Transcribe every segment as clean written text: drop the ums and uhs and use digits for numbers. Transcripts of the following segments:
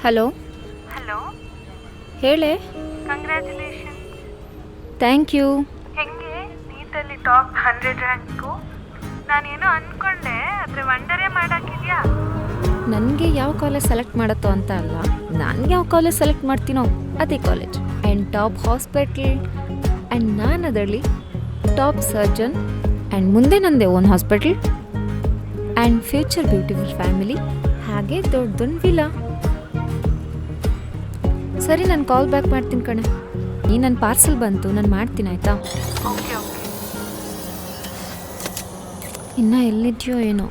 Hello. Hello, ಹೇಳೆ. Congratulation. Thank you. ಹೆಂಗೆ ನೀಟಲ್ಲಿ ಟಾಪ್ 100 ರ್ಯಾಂಕು? ನಾನೇನೋ ಅಂದ್ಕೊಂಡೆ, ಆದರೆ ವಂಡರೇ ಮಾಡಾಕಿದ್ಯಾ. ನನಗೆ ಯಾವ ಕಾಲೇಜ್ ಸೆಲೆಕ್ಟ್ ಮಾಡುತ್ತೋ ಅಂತ ಅಲ್ಲ, ನನಗೆ ಯಾವ ಕಾಲೇಜ್ ಸೆಲೆಕ್ಟ್ ಮಾಡ್ತೀನೋ ಅದೇ college. And top hospital, and ನಾನು ಅದರಲ್ಲಿ ಟಾಪ್ ಸರ್ಜನ್, ಆ್ಯಂಡ್ ಮುಂದೆ ನಂದೇ own hospital, and future beautiful family, ಹಾಗೆ ದೊಡ್ಡ ವಿಲಾ. ಸರಿ, ನಾನು ಕಾಲ್ ಬ್ಯಾಕ್ ಮಾಡ್ತೀನಿ ಕಣೆ. ನನ್ನ ಪಾರ್ಸಲ್ ಬಂತು, ನಾನು ಮಾಡ್ತೀನಿ ಆಯಿತಾ? Okay okay. ಇನ್ನೂ ಎಲ್ಲಿದೆಯೋ ಏನೋ.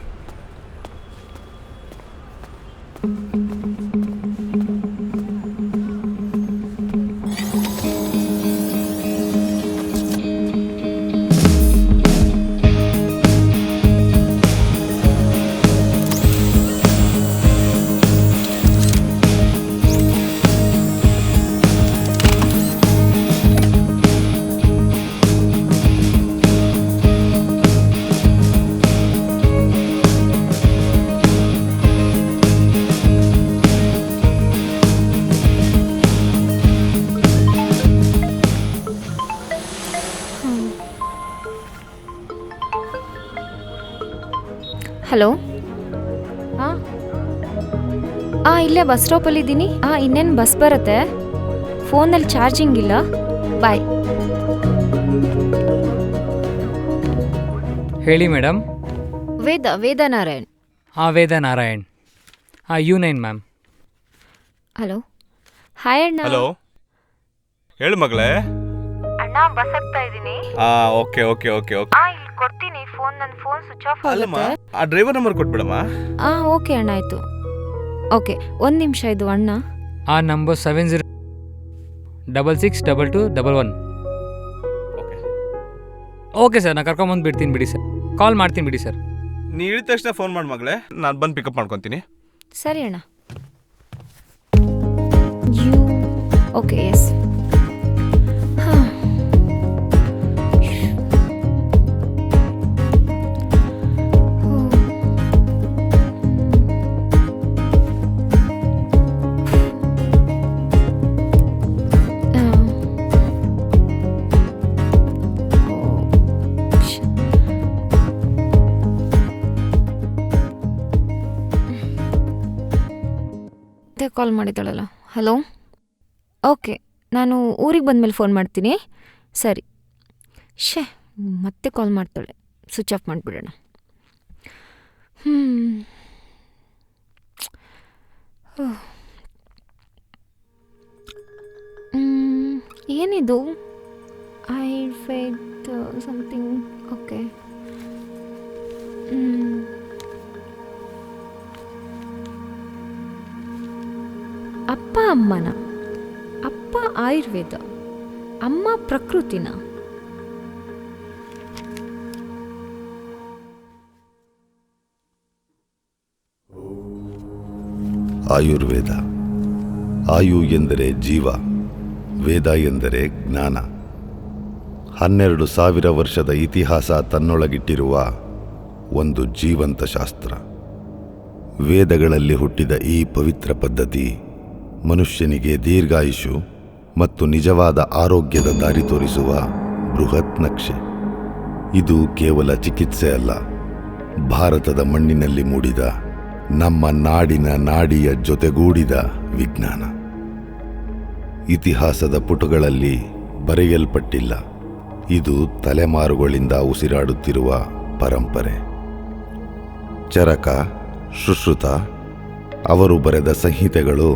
ಹಲೋ. ಹಾಂ ಇಲ್ಲೇ ಬಸ್ ಸ್ಟಾಪಲ್ಲಿದ್ದೀನಿ. ಇನ್ನೇನು ಬಸ್ ಬರುತ್ತೆ. ಫೋನಲ್ಲಿ ಚಾರ್ಜಿಂಗ್ ಇಲ್ಲ. ಬಾಯ್. ಹೇಳಿ madam. Vedanarayan. Vedanarayan. U9 ma'am. Hello. Hi ಅಣ್ಣ. ಹಲೋ, ಹೇಳು ಮಗಳೇ. ಅಣ್ಣ, ಬಸ್ ಆಗ್ತಾ ಇದ್ದೀನಿ. Okay okay okay okay. ಇಲ್ಲಿ ಕೊಡ್ತೀನಿ ಫೋನ್. ನನ್ನ ಫೋನ್ ಸ್ವಿಚ್ ಆಫ್ ಅಲ್ಲಮ್ಮ, ಆಗುತ್ತೆ. ಆ ಡ್ರೈವರ್ ನಂಬರ್ ಕೊಟ್ಬಿಡಮ್ಮ. ಓಕೆ ಅಣ್ಣ, ಆಯಿತು. ಓಕೆ, ಒಂದು ನಿಮಿಷ. ಇದು ಅಣ್ಣ. ನಂಬರ್ 70666221. ಓಕೆ ಓಕೆ ಸರ್, ನಾನು ಕರ್ಕೊಂಬಂದು ಬಿಡ್ತೀನಿ ಬಿಡಿ ಸರ್. ಕಾಲ್ ಮಾಡ್ತೀನಿ ಬಿಡಿ ಸರ್. ನೀ ಇಳಿದ ತಕ್ಷಣ ಫೋನ್ ಮಾಡಿ ಮಗಳೇ, ನಾನು ಬಂದು ಪಿಕಪ್ ಮಾಡ್ಕೊತೀನಿ. ಸರಿ ಅಣ್ಣ. Okay, yes. ಕಾಲ್ ಮಾಡಿದ್ದಾಳಲ್ಲ. ಹಲೋ. ಓಕೆ, ನಾನು ಊರಿಗೆ ಬಂದಮೇಲೆ ಫೋನ್ ಮಾಡ್ತೀನಿ. ಸರಿ. ಮತ್ತೆ ಕಾಲ್ ಮಾಡ್ತಾಳೆ. ಸ್ವಿಚ್ ಆಫ್ ಮಾಡಿಬಿಡೋಣ. ಏನಿದು? ಆಯುರ್ವೇದ ಸಮಥಿಂಗ್. ಓಕೆ. ಅಪ್ಪ ಅಮ್ಮನ. ಅಪ್ಪ ಆಯುರ್ವೇದ, ಅಮ್ಮ ಪ್ರಕೃತಿನ. ಆಯುರ್ವೇದ. ಆಯು ಎಂದರೆ ಜೀವ, ವೇದ ಎಂದರೆ ಜ್ಞಾನ. 12,000 ವರ್ಷದ ಇತಿಹಾಸ ತನ್ನೊಳಗಿಟ್ಟಿರುವ ಒಂದು ಜೀವಂತ ಶಾಸ್ತ್ರ. ವೇದಗಳಲ್ಲಿ ಹುಟ್ಟಿದ ಈ ಪವಿತ್ರ ಪದ್ಧತಿ ಮನುಷ್ಯನಿಗೆ ದೀರ್ಘಾಯುಷು ಮತ್ತು ನಿಜವಾದ ಆರೋಗ್ಯದ ದಾರಿ ತೋರಿಸುವ ಬೃಹತ್ ನಕ್ಷೆ. ಇದು ಕೇವಲ ಚಿಕಿತ್ಸೆ ಅಲ್ಲ, ಭಾರತದ ಮಣ್ಣಿನಲ್ಲಿ ಮೂಡಿದ, ನಮ್ಮ ನಾಡಿನ ನಾಡಿಯ ಜೊತೆಗೂಡಿದ ವಿಜ್ಞಾನ. ಇತಿಹಾಸದ ಪುಟಗಳಲ್ಲಿ ಬರೆಯಲ್ಪಟ್ಟಿಲ್ಲ, ಇದು ತಲೆಮಾರುಗಳಿಂದ ಉಸಿರಾಡುತ್ತಿರುವ ಪರಂಪರೆ. ಚರಕ, ಸುಶ್ರುತ ಅವರು ಬರೆದ ಸಂಹಿತೆಗಳು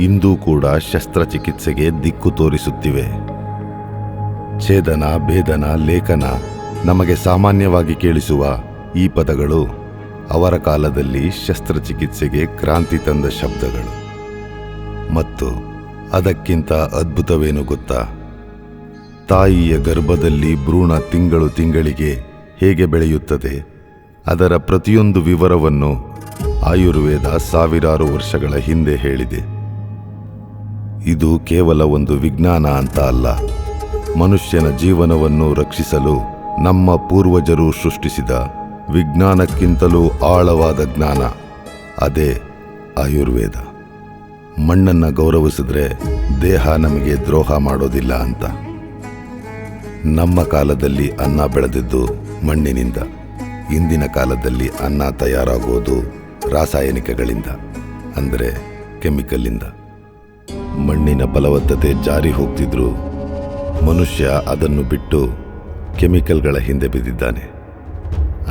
ಇಂದೂ ಕೂಡ ಶಸ್ತ್ರಚಿಕಿತ್ಸೆಗೆ ದಿಕ್ಕು ತೋರಿಸುತ್ತಿವೆ. ಛೇದನ, ಭೇದನ, ಲೇಖನ ನಮಗೆ ಸಾಮಾನ್ಯವಾಗಿ ಕೇಳಿಸುವ ಈ ಪದಗಳು ಅವರ ಕಾಲದಲ್ಲಿ ಶಸ್ತ್ರಚಿಕಿತ್ಸೆಗೆ ಕ್ರಾಂತಿ ತಂದ ಶಬ್ದಗಳು. ಮತ್ತು ಅದಕ್ಕಿಂತ ಅದ್ಭುತವೇನು ಗೊತ್ತಾ? ತಾಯಿಯ ಗರ್ಭದಲ್ಲಿ ಭ್ರೂಣ ತಿಂಗಳಿಗೆ ಹೇಗೆ ಬೆಳೆಯುತ್ತದೆ, ಅದರ ಪ್ರತಿಯೊಂದು ವಿವರವನ್ನು ಆಯುರ್ವೇದ ಸಾವಿರಾರು ವರ್ಷಗಳ ಹಿಂದೆ ಹೇಳಿದೆ. ಇದು ಕೇವಲ ಒಂದು ವಿಜ್ಞಾನ ಅಂತ ಅಲ್ಲ, ಮನುಷ್ಯನ ಜೀವನವನ್ನು ರಕ್ಷಿಸಲು ನಮ್ಮ ಪೂರ್ವಜರು ಸೃಷ್ಟಿಸಿದ ವಿಜ್ಞಾನಕ್ಕಿಂತಲೂ ಆಳವಾದ ಜ್ಞಾನ. ಅದೇ ಆಯುರ್ವೇದ. ಮಣ್ಣನ್ನು ಗೌರವಿಸಿದ್ರೆ ದೇಹ ನಮಗೆ ದ್ರೋಹ ಮಾಡೋದಿಲ್ಲ ಅಂತ. ನಮ್ಮ ಕಾಲದಲ್ಲಿ ಅನ್ನ ಬೆಳೆದಿದ್ದು ಮಣ್ಣಿನಿಂದ. ಇಂದಿನ ಕಾಲದಲ್ಲಿ ಅನ್ನ ತಯಾರಾಗೋದು ರಾಸಾಯನಿಕಗಳಿಂದ, ಅಂದರೆ ಕೆಮಿಕಲ್ಲಿಂದ. ಮಣ್ಣಿನ ಫಲವತ್ತತೆ ಜಾರಿ ಹೋಗ್ತಿದ್ರು ಮನುಷ್ಯ ಅದನ್ನು ಬಿಟ್ಟು ಕೆಮಿಕಲ್ಗಳ ಹಿಂದೆ ಬಿದ್ದಿದ್ದಾನೆ.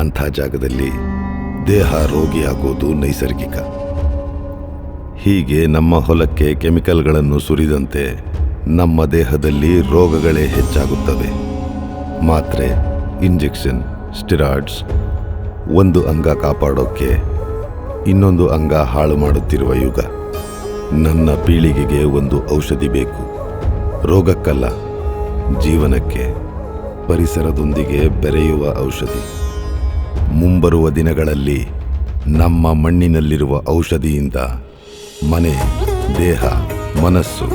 ಅಂಥ ಜಾಗದಲ್ಲಿ ದೇಹ ರೋಗಿಯಾಗೋದು ನೈಸರ್ಗಿಕ. ಹೀಗೆ ನಮ್ಮ ಹೊಲಕ್ಕೆ ಕೆಮಿಕಲ್ಗಳನ್ನು ಸುರಿದಂತೆ ನಮ್ಮ ದೇಹದಲ್ಲಿ ರೋಗಗಳೇ ಹೆಚ್ಚಾಗುತ್ತವೆ. ಮಾತ್ರೆ, ಇಂಜೆಕ್ಷನ್, ಸ್ಟಿರಾಯ್ಡ್ಸ್, ಒಂದು ಅಂಗ ಕಾಪಾಡೋಕ್ಕೆ ಇನ್ನೊಂದು ಅಂಗ ಹಾಳು ಮಾಡುತ್ತಿರುವ ಯುಗ. ನನ್ನ ಪೀಳಿಗೆಗೆ ಒಂದು ಔಷಧಿ ಬೇಕು, ರೋಗಕ್ಕಲ್ಲ, ಜೀವನಕ್ಕೆ, ಪರಿಸರದೊಂದಿಗೆ ಬೆರೆಯುವ ಔಷಧಿ. ಮುಂಬರುವ ದಿನಗಳಲ್ಲಿ ನಮ್ಮ ಮಣ್ಣಿನಲ್ಲಿರುವ ಔಷಧಿಯಿಂದ ಮನೆ, ದೇಹ, ಮನಸ್ಸು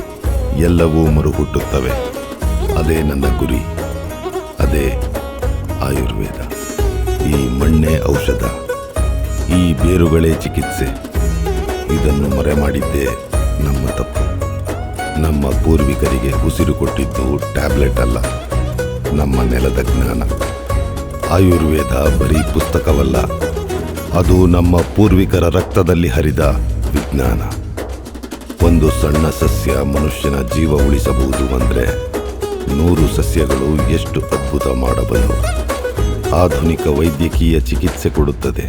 ಎಲ್ಲವೂ ಮರುಹುಟ್ಟುತ್ತವೆ. ಅದೇ ನನ್ನ ಗುರಿ, ಅದೇ ಆಯುರ್ವೇದ. ಈ ಮಣ್ಣೇ ಔಷಧ, ಈ ಬೇರುಗಳೇ ಚಿಕಿತ್ಸೆ. ಇದನ್ನು ಮರೆಮಾಡಿದ್ದೇ ನಮ್ಮ ತಪ್ಪು. ನಮ್ಮ ಪೂರ್ವಿಕರಿಗೆ ಉಸಿರು ಕೊಟ್ಟಿದ್ದು ಟ್ಯಾಬ್ಲೆಟ್ ಅಲ್ಲ, ನಮ್ಮ ನೆಲದ ಜ್ಞಾನ. ಆಯುರ್ವೇದ ಬರೀ ಪುಸ್ತಕವಲ್ಲ, ಅದು ನಮ್ಮ ಪೂರ್ವಿಕರ ರಕ್ತದಲ್ಲಿ ಹರಿದ ವಿಜ್ಞಾನ. ಒಂದು ಸಣ್ಣ ಸಸ್ಯ ಮನುಷ್ಯನ ಜೀವ ಉಳಿಸಬಹುದು ಅಂದರೆ 100 ಸಸ್ಯಗಳು ಎಷ್ಟು ಅದ್ಭುತ ಮಾಡಬಲ್ಲವು. ಆಧುನಿಕ ವೈದ್ಯಕೀಯ ಚಿಕಿತ್ಸೆ ಕೊಡುತ್ತದೆ,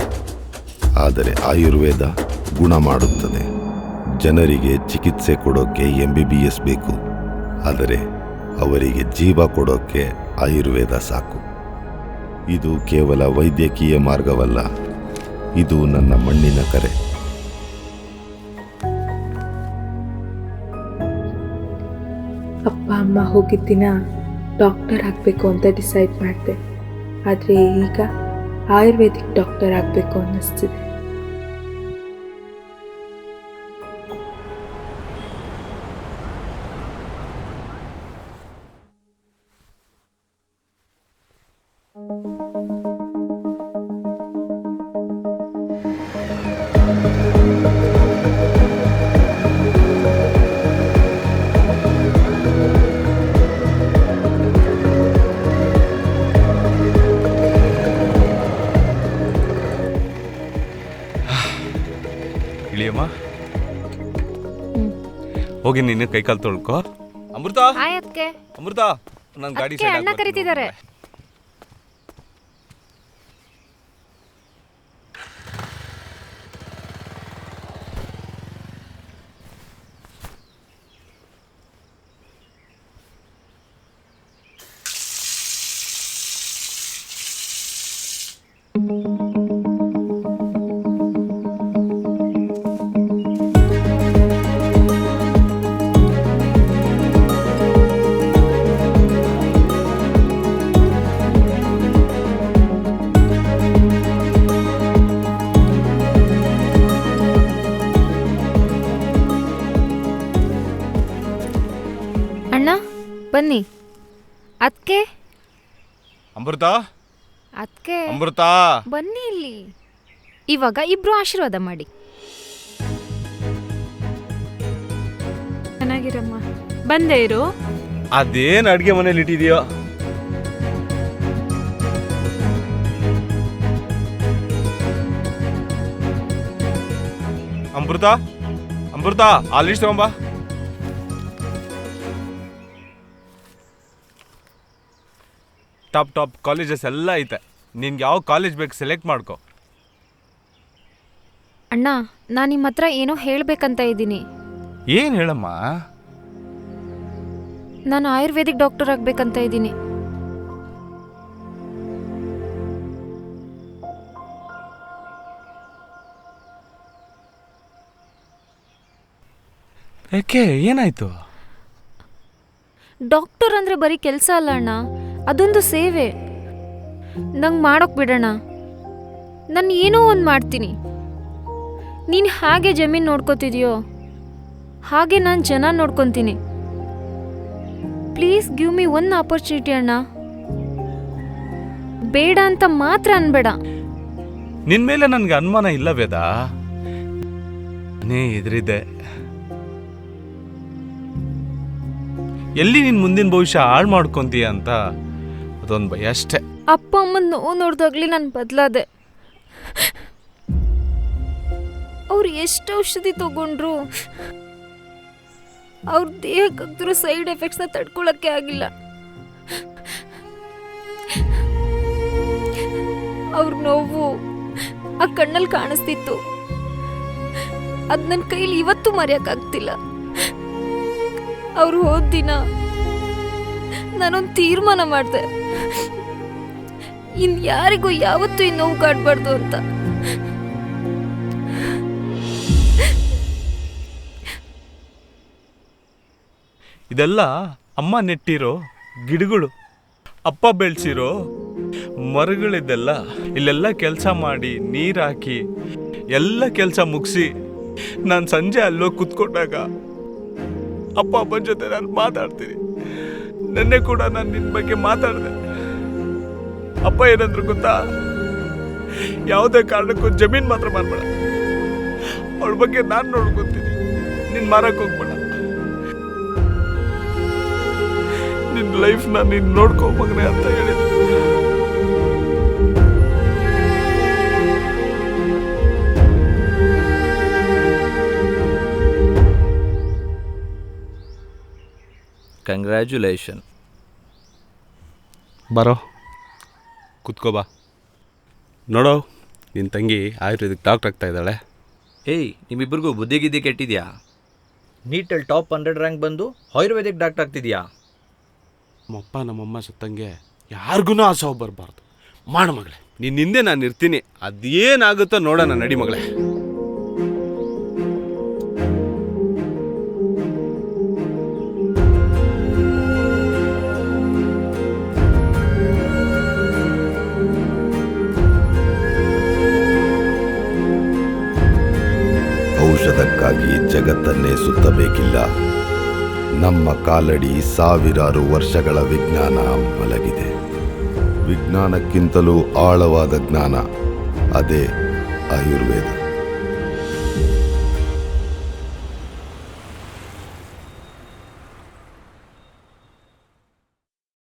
ಆದರೆ ಆಯುರ್ವೇದ ಗುಣ ಮಾಡುತ್ತದೆ. ಜನರಿಗೆ ಚಿಕಿತ್ಸೆ ಕೊಡೋಕ್ಕೆ MBBS ಬೇಕು, ಆದರೆ ಅವರಿಗೆ ಜೀವ ಕೊಡೋಕ್ಕೆ ಆಯುರ್ವೇದ ಸಾಕು. ಇದು ಕೇವಲ ವೈದ್ಯಕೀಯ ಮಾರ್ಗವಲ್ಲ, ಇದು ನನ್ನ ಮಣ್ಣಿನ ಕರೆ. ಅಪ್ಪ ಅಮ್ಮ ಹೋಗಿದ್ದ ದಿನ ಡಾಕ್ಟರ್ ಆಗಬೇಕು ಅಂತ ಡಿಸೈಡ್ ಮಾಡಿದೆ. ಆದರೆ ಈಗ ಆಯುರ್ವೇದಿಕ್ ಡಾಕ್ಟರ್ ಆಗಬೇಕು ಅನ್ನಿಸ್ತಿದೆ. ಇಳಿಯಮ್ಮ, ಹೋಗಿ ನೀನು ಕೈಕಾಲು ತೊಳ್ಕೊ. ಅಮೃತ, ಆಯತ್ಕೆ ಅಮೃತ, ನನ್ನ ಗಾಡಿ ಅದ್ಕೆ ಅಣ್ಣ ಕರೀತಿದ್ದಾರೆ. ಅಣ್ಣ ಬನ್ನಿ. ಅದಕ್ಕೆ ಅಮೃತ, ಅದಕ್ಕೆ ಅಮೃತ, ಬನ್ನಿ ಇಲ್ಲಿ. ಇವಾಗ ಇಬ್ರು ಆಶೀರ್ವಾದ ಮಾಡಿ. ಚೆನ್ನಾಗಿರಮ್ಮ, ಬಂದೇ ಇರು. ಅದೇನು ಅಡುಗೆ ಮನೇಲಿ ಇಟ್ಟಿದೆಯೋ? ಅಮೃತ, ಅಮೃತ, ಆ ಲಿಸ್ಟ್ ತಗೊಂಬಾ. ಟಾಪ್ ಕಾಲೇಜಸ್ ಎಲ್ಲ ಐತೆ. ನಿನ್ಗೆ ಯಾವ ಕಾಲೇಜ್ ಬೇಕು ಸೆಲೆಕ್ಟ್ ಮಾಡ್ಕೊ. ಅಣ್ಣ, ನಾನು ನಿಮ್ಮ ಹತ್ರ ಏನೋ ಹೇಳ್ಬೇಕಂತ ಇದ್ದೀನಿ. ಏನು ಹೇಳಮ್ಮ? ನಾನು ಆಯುರ್ವೇದಿಕ್ ಡಾಕ್ಟರ್ ಆಗ್ಬೇಕಂತ ಇದ್ದೀನಿ. ಯಾಕೆ, ಏನಾಯ್ತು? ಡಾಕ್ಟರ್ ಅಂದ್ರೆ ಬರೀ ಕೆಲಸ ಅಲ್ಲ ಅಣ್ಣ, ಅದೊಂದು ಸೇವೆ. ನಂಗೆ ಮಾಡೋಕ್ ಬಿಡೋಣ, ನಾನು ಏನೋ ಒಂದು ಮಾಡ್ತೀನಿ. ನೀನು ಹಾಗೆ ಜಮೀನು ನೋಡ್ಕೋತಿದ್ಯೋ ಹಾಗೆ ನಾನು ಜನ ನೋಡ್ಕೊತೀನಿ. Please give me one opportunity ಅಣ್ಣ. ಬೇಡ ಅಂತ ಮಾತ್ರ ಅನ್ಬೇಡ. ನಿನ್ ಮೇಲೆ ನನ್ಗೆ ಅನುಮಾನ ಇಲ್ಲ ವೇದ, ನೀ ಎದುರಿದ್ದೆ. ಎಲ್ಲಿ ನಿನ್ ಮುಂದಿನ ಭವಿಷ್ಯ ಹಾಳು ಮಾಡ್ಕೊಂತೀಯ ಅಂತ ಅದೊಂದು ಭಯ ಅಷ್ಟೇ. ಅಪ್ಪ ಅಮ್ಮನ ನೋವು ನೋಡ್ದಾಗ್ಲಿ ನಾನು ಬದಲಾದೆ. ಅವ್ರು ಎಷ್ಟು ಔಷಧಿ ತಗೊಂಡ್ರು ಅವ್ರ ದೇಹಕ್ಕಾಗ್ತಿರೋ ಸೈಡ್ ಎಫೆಕ್ಟ್ಸ್ನ ತಡ್ಕೊಳಕ್ಕೆ ಆಗಿಲ್ಲ. ಅವ್ರ ನೋವು ಆ ಕಣ್ಣಲ್ಲಿ ಕಾಣಿಸ್ತಿತ್ತು. ಅದ್ ನನ್ನ ಕೈಲಿ ಇವತ್ತು ಮರೆಯಕ್ಕಾಗ್ತಿಲ್ಲ. ಅವ್ರು ಹೋದ ದಿನ ನಾನೊಂದು ತೀರ್ಮಾನ ಮಾಡಿದೆ, ಇನ್ ಯಾರಿಗೂ ಯಾವತ್ತೂ ಈ ನೋವು ಕಾಡ್ಬಾರ್ದು ಅಂತ. ಇದೆಲ್ಲ ಅಮ್ಮ ನೆಟ್ಟಿರೋ ಗಿಡಗಳು, ಅಪ್ಪ ಬೆಳೆಸಿರೋ ಮರಗಳಿದ್ದೆಲ್ಲ. ಇಲ್ಲೆಲ್ಲ ಕೆಲಸ ಮಾಡಿ ನೀರು ಹಾಕಿ ಎಲ್ಲ ಕೆಲಸ ಮುಗಿಸಿ ನಾನು ಸಂಜೆ ಅಲ್ಲೋಗಿ ಕೂತ್ಕೊಂಡಾಗ ಅಪ್ಪ ಅಮ್ಮನ ಜೊತೆ ನಾನು ಮಾತಾಡ್ತೀನಿ. ನೆನ್ನೆ ಕೂಡ ನಾನು ನಿನ್ನ ಬಗ್ಗೆ ಮಾತಾಡಿದೆ. ಅಪ್ಪ ಏನಂದ್ರು ಗೊತ್ತಾ, ಯಾವುದೇ ಕಾರಣಕ್ಕೂ ಜಮೀನು ಮಾತ್ರ ಮಾಡಬೇಡ, ಅವಳ ಬಗ್ಗೆ ನಾನು ನೋಡ್ಕೊತೀನಿ, ನಿನ್ನ ಮಾರಕ್ಕೆ ಹೋಗ್ಬೇಡ, ನಿನ್ನ ಲೈಫ್ನ ನೀನು ನೋಡ್ಕೋ ಮಗನೇ ಅಂತ ಹೇಳಿದ್ರು. ಕಂಗ್ರ್ಯಾಚುಲೇಷನ್. ಬರೋ ಕುತ್ಕೋ ಬಾ. ನೋಡೋ, ನಿನ್ನ ತಂಗಿ ಆಯುರ್ವೇದಿಕ್ ಡಾಕ್ಟರ್ ಆಗ್ತಾ ಇದ್ದಾಳೆ. ಏಯ್, ನಿಮ್ಮಿಬ್ಬರಿಗೂ ಬುದ್ಧಿ ಗಿದ್ದಿ ಕೆಟ್ಟಿದ್ಯಾ? ನೀಟಲ್ಲಿ ಟಾಪ್ 100 ರ್ಯಾಂಕ್ ಬಂದು ಆಯುರ್ವೇದಿಕ್ ಡಾಕ್ಟರ್ ಆಗ್ತಿದ್ಯಾ? ನಮ್ಮಪ್ಪ ನಮ್ಮಮ್ಮ ಸತ್ತಂಗೆ ಯಾರಿಗೂ ಆ ಸಾವು ಬರಬಾರ್ದು. ಮಾಡು ಮಗಳೇ, ನಿನ್ನ ಹಿಂದೆ ನಾನು ಇರ್ತೀನಿ. ಅದೇನಾಗುತ್ತೋ ನೋಡೋಣ, ನಡಿ ಮಗಳೇ. ಔಷಧಕ್ಕಾಗಿ ಜಗತ್ತನ್ನೇ ಸುತ್ತಬೇಕಿಲ್ಲ. ನಮ್ಮ ಕಾಲಡಿ ಸಾವಿರಾರು ವರ್ಷಗಳ ವಿಜ್ಞಾನ ಮಲಗಿದೆ. ವಿಜ್ಞಾನಕ್ಕಿಂತಲೂ ಆಳವಾದ ಜ್ಞಾನ, ಅದೇ ಆಯುರ್ವೇದ.